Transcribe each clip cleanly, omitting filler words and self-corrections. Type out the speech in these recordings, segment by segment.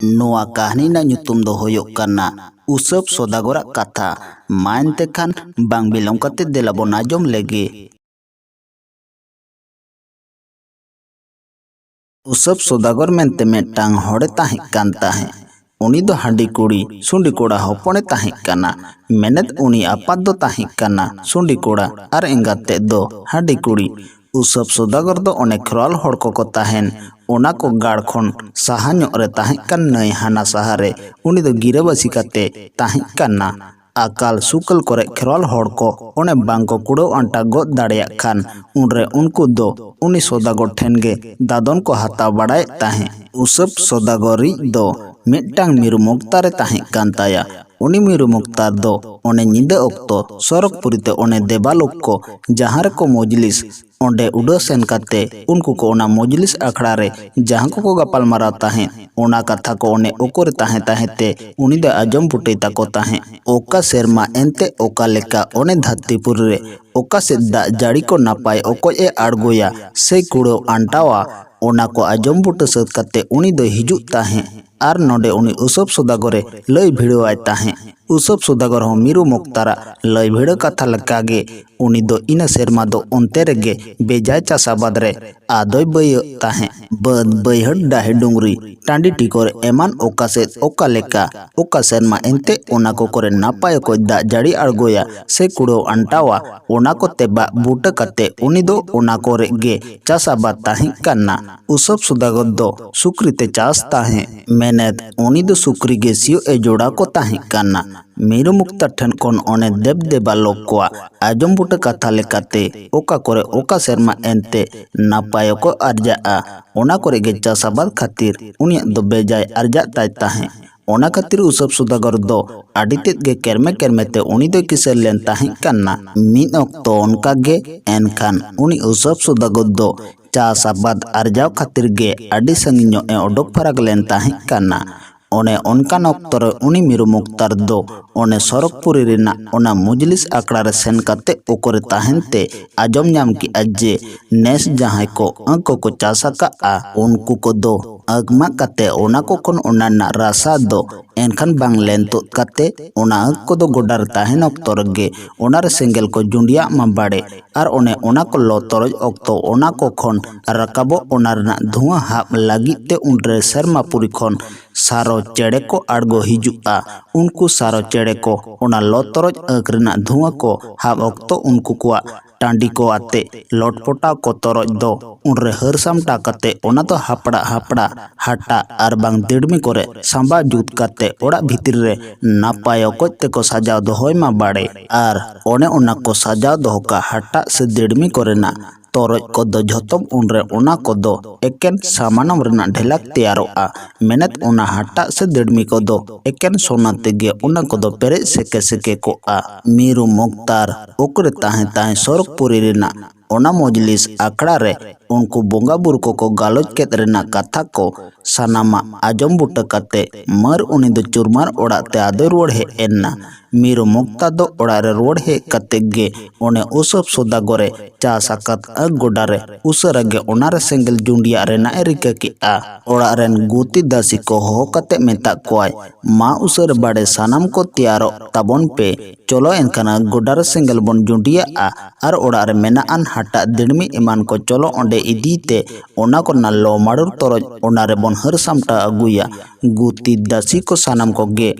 नोआ कहानी ना nyutum do hoyok kana Usab Sadagar Katha main tekan bang bilang kate delabon ajom legi. Usab Sadagar mente metang hore tahi kanta he. Uni do handi kuri sundi koda hopone tahi kana. Menet uni apat do tahi kana sundi koda ar engate do handi kuri. Usab Sadagar do one kral hor ko tahen. Ona ko gar khon saha nyok re tahi kan nai hana sahare uni do girabasi kate tahi kana. Akal sukal kore kral hor ko one bangko kudo anta god dareyak khan unre unku do uni Sadagar thenge dadon ko hata badai tahe. Usab Sadagari do mittang miru muktare tahi kantaya. Uni miru muktar do one nyida okto sorok purite one debalok ko jahar ko mojlis onde udo sen kate unku ko ona mojlis akhड़ा re jahan ko gapal mara tahe ona katha ko one okore tahe te uni da ajom putei tako tahe oka serma ente oka leka one dhartipur re oka se da jari ko napai okoj e argoya sei kudo antawa ona ko ajom puta sat kate uni do hijuk tahe ar node uni Usab Sadagare lay bhidiwai tahe. Usab Sadagar ho miru muktara lay bhido katha lekage uni do ina serma do onte rege bejai chasabad re adoy bay tahe bad bayhad dahe dungri tandi tikore eman oka set oka leka oka serma ente ona ko kore napai ko da jari argoya se kudo antawa ona ko teba buta kate uni do ona kore ge chasabad tahe kana. Usab Sadagar do sukrite chas tahe menet uni do sukri ge sio e joda ko tahe kana. Miru mukta ठन kon one deb deba lok ko ajom buta katha lekate oka kore oka serma ente napayo ko arja a ona kore ge chasabad khatir uni do bejai arja tai tahe. Ona khatir Usab Sadagar do aditet ge kerme te uni do kisel len tahe kana. Min okto onka ge enkhan uni Usab Sadagar do chasabad arjao khatir ge adi sanginyo e odok farak len tahe kana. One onkan oktore uni miru muktar do one sorokpuri rina ona mujlis akhड़ा re sen kate okore tahente ajom nyam ki ajje nes jahai ko anko ko chasa ka a unku ko do agma kate ona ko kon ona na rasa do enkhan bang lento kate ona ko do godar tahen oktor ge ona re sengel ko jundia ma bade ar one ona ko lo toroj okto ona ko khon rakabo ona rena dhua hab lagi te unre serma puri khon saro चेड़े को आड़गो हिजुआ उनको सारो चेड़े को ओना लोतरज अकरना धुआं को हाब ओक्तो उनको को टांडी को आते लोटपोटा को तरज दो उनरे हर सामटा कते ओना तो हापड़ा हाटा आर बांग दिड़मी करे सांबा जूत कते ओड़ा भीतर रे नापाय ओकते को सजाव दोहोय मा बाड़े आर ओने ओना को सजाव दोहो का हाटा से दिड़मी करे ना toroj kodo jotom unre ona kodo eken samanam rena ढेलाक तैयारोआ मेहनत ona hata se dedmi kodo eken sona tege ona kodo pere seke ko a miru muktar okre tahe sorokpuri rena ona mojlis akhड़ा re उनको बोंगा बुर को गालोज के रेना कथा को सानामा आजम बुटा कते मर उनी दो चुरमार ओड़ा ते आदो रोड हे एन्ना मिरु मुक्ता दो ओड़ा रे रोड हे कते गे ओने उसब Sadagar चा साकत अ गोडा रे उसरगे ओना रे सेंगल जुंडिया रेना एरिका की आ ओड़ा रेन गुती दासी को हो कते मेता कोय मा उसर बड़े सानाम को तैयारो तबन पे चलो एनकना गोडा रे सेंगल बन जुंडिया आ आर ओड़ा रे मेना अन हटा दिड़मी ईमान को चलो ओंडे इदीते ओना को नल्लो माडुर तरज ओना रे बन हर सामटा अगुया गुती दासी को सानाम को गे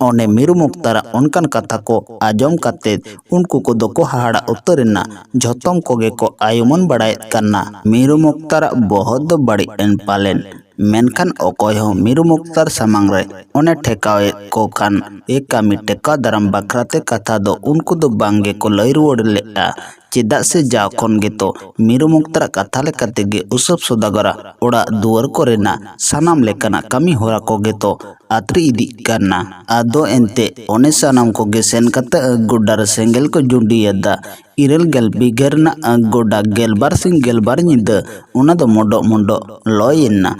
ओने मिरु मुक्तारा उनकन कथा को आजम कते उनको को दो को हाड़ा उतरना झोतम को गे को आयुमन बड़ाई करना मिरु मुक्तारा बहुत बड़ी एन पालेन मेनखान ओकोय हो मिरु मुक्तार सामांग रे ओने ठेकावे को खान एक कामी टेका दरम बखराते कथा दो उनको दो बांगे को लई रुवड़ ले आ चेदा से जाओ खन गे तो मिरु मुक्तार कथा ले कते गे Usab Sadagar ओड़ा दुआर को रेना सानाम लेकना कमी होरा को गे तो आत्री इदी करना आदो एंते ओने सानाम को गे सेन कते गोडार सेंगल को जुंडी यदा इरल गेल बिगरना गोडा गेलबार सिंग गेलबार निद उना दो मोडो लॉयना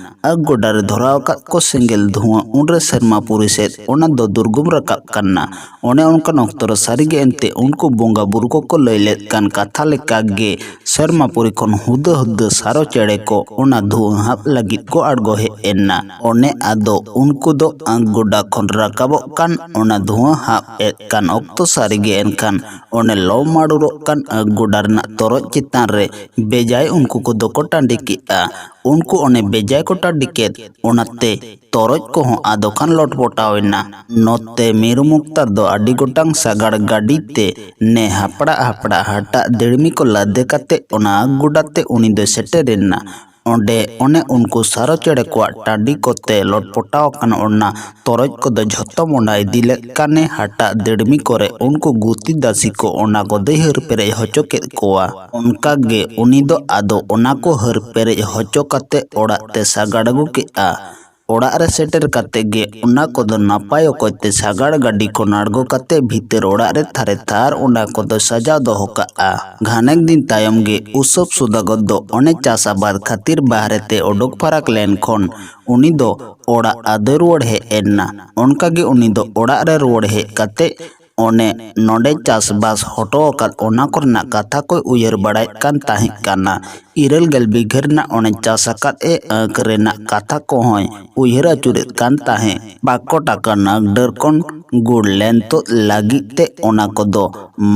गोडार धराव का को सेंगल धुआं उनरे शर्मा पुरी से ओना दो दुर्गम रकाब करना ओने उनका नक्तर सारी गे एंते उनको बोंगा बुरको को लैले कान कथा लेकागे सर्मापुरी खन हुदा हुदा सारो चेड़े को ओना धुआं हाप लगित को अड़गो हे एना ओने आदो उनको दो गोडा खन राकाबो कान ओना धुआं हाप एत कान ऑक्तो सारिगे एनखान ओने लो माडुरो कान गोडा रना तोरoj चितान रे बेजाय उनको को दो को टांडी किया उनको ओने बेजाय को टांडी केत ओनाते तोरoj को हों आदो खान लोटपोटावेना नोते मीरू मुक्तार दो आडी गोटांग सागाड़ गाड़ी ते ने हापड़ा हापड़ा हटा देड़मी को लादे काते ओना गुडाते उनी दो सेटेरेना ओंडे ओने उनको सारो चेड़े को टांडी कोते लोटपोटाव कान ओना तोरoj को दो झोतो मोना इदिले काने हटा देड़मी करे उनको गुती दासी को ओना को दे हर पेरे होचो के कोआ उनका गे उनी दो आदो ओना को हर पेरे होचो काते ओड़ाते सागाड़गु के आ ओड़ा रे सेटर काते गे उना को दो नापायो कोते सागाड़ गाड़ी को नाड़गो काते भीतर ओड़ा रे थारे थार उना को दो सजा दो होका आ घानेक दिन तायम गे उसब सदागर दो ओने चासाबाद खातिर बाहरे ते ओडोक फराक लेन खन उनी दो ओड़ा आदे रुवाड़ हे एना उनका गे उनी दो ओड़ा रे रुवाड़ हे काते ओने नोडे चासबास हटो कात ओना करना कथा को उयर बड़ाय कान ताहे काना इरल गल बिघर ना ओने चासाकात ए करेना कथा को होय उयर अचुरेत कान ताहे बाको टाका नाग डर कोन गुड़ लेन तो लागी ते ओना को दो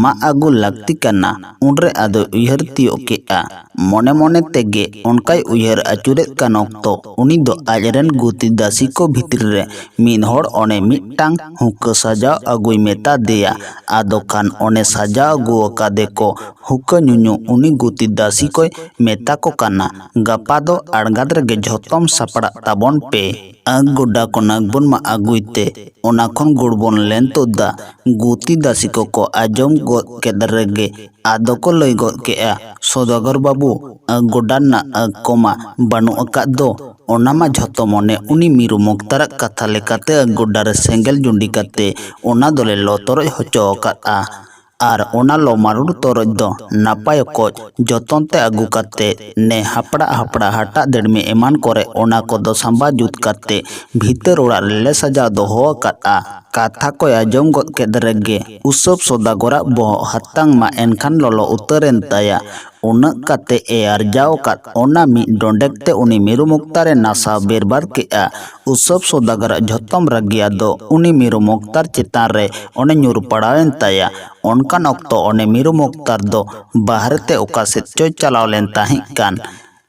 मा आगु लगती काना उनरे आदो उयर तियो के आ मोने मोने तेगे उनकाय उयर अचुरेत कान ऑक्तो उनी दो आजरन गुती दासी को भितर रे मीन होड़ ओने मिटांग हुक सजाव अगुई मेता दिया आदो खान ओने सजा अगुओ कादे को हुक नुनु उनी गुती दासी को मेता को काना गपा दो अड़गाद रे झोतम सपड़ा ताबन पे आग गोडा को नागबन मा अगुईते ओना खन गुड़बन लेन तो दा गुती दासी को आजम गो केदरगे आदो को लई गो के आ सदागर बाबू गोडा ना कोमा बानु अका दो ओना मा झोतो मोने उनी मीरू मुक्तार कथा लेकाते गोडा रे सेंगेल जुंडी काते ओना दोले लोतोरoj होचो आ आर ओना लो मारुड़ तोरoj दो नापाय को जतन ते आगु काते ने हापड़ा हापड़ा हटा देड़मी एमान करे ओना को दो सांबा जुत काते भीतर ओड़ा ले सजा दो हो आ कथा को आजम गद केदरगे उसब सदागरा बो हतांग मा एनखान लोलो उतरेन ताया उनक काते ए अर्जाव कात ओना मी डोंडेक ते उनी मीरू मुक्तारे नासा बेरबाद के आ उसब सदागर झोतम रगिया दो उनी मीरू मुक्तार चितान रे ओने ᱧᱩᱨ पड़ावेन ताया ओनकान ऑक्तो ओने मीरू मुक्तार दो बाहर ते ओका सेत चोय चलाव लेन ताहि कान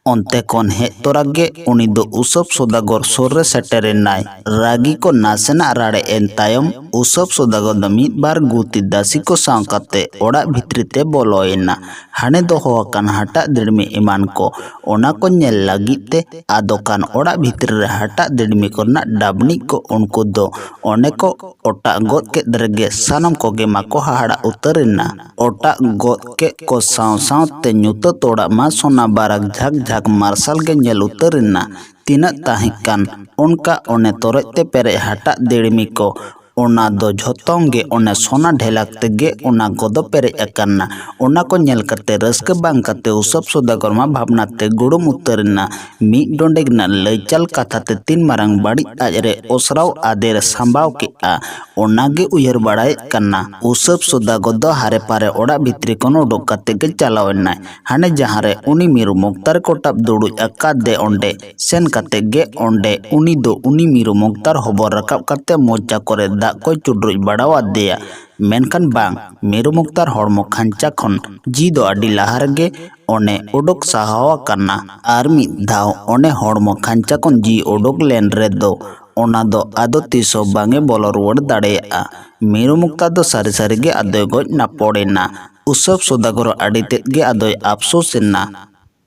ओंते कोन हे तोरागे उनी दो उसब सदागर सोर रे सेटेरेनाय रागी को नासेना राड़े एन तायम उसब सदागर द मिद बार गुती दासी को साव काते ओड़ा भितरी ते बोलोयना हाने दो होकान हटा देड़मी ईमान को ओना को नेल लागी ते आदो कान ओड़ा भितरी रे हटा देड़मी करना डाबनी को उनको दो ओने को ओटा गोद के दरगे सानम को गे माको हाड़ा उतरेना ओटा गोद के को साव साव ते ᱧᱩᱛ तोड़ा मा सोना बारक झक झक मार्शल के नेल उतरेना तीनक ताहिकान उनका ओने तोरoj ते पेरे हटा देड़मी को ओना दो झोतों गे ओने सोना ढेलाक तेगे ओना गोदो पेरे अकाना ओना को नेल करते रस्क बांग करते उसब सदागर मा भावना ते गुड़ुम उतरेना मी डोंडेग ना लैचल कथा ते तीन मारंग बाड़ी आजरे ओसराव आदेर सांबाव के आ ओना गे उयर बड़ाय काना उसब सदागर दो हारे पारे ओड़ा भितरी कोन उडोक करते गे चलावेना हाने जहारे उनी मीरू मुक्तार को टाप दुड़ु अका दे ओंडे सेन करते गे ओंडे उनी दो उनी मीरू मुक्तार होबर रकाब करते मोजा करे दाग को चुड्रुज बड़ावा दिया मेनखान बांग मीरू मुक्तार हड़मो खांचा खन जी दो आडी लाहार गे ओने उडोक साहावा काना आर मी धाव ओने हड़मो खांचा खन जी उडोक लेन रे दो ओना दो आदो तीसो बांगे बोलो रुवाड़ दाड़ेया मीरू मुक्तार दो सारी सारी गे आदोय गोज ना पड़ेना उसब सदागर आडी तेद गे आदोय अफसोस एना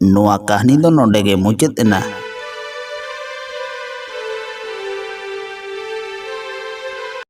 नोआ कहानी दो नोंडे गे मुचाद एना।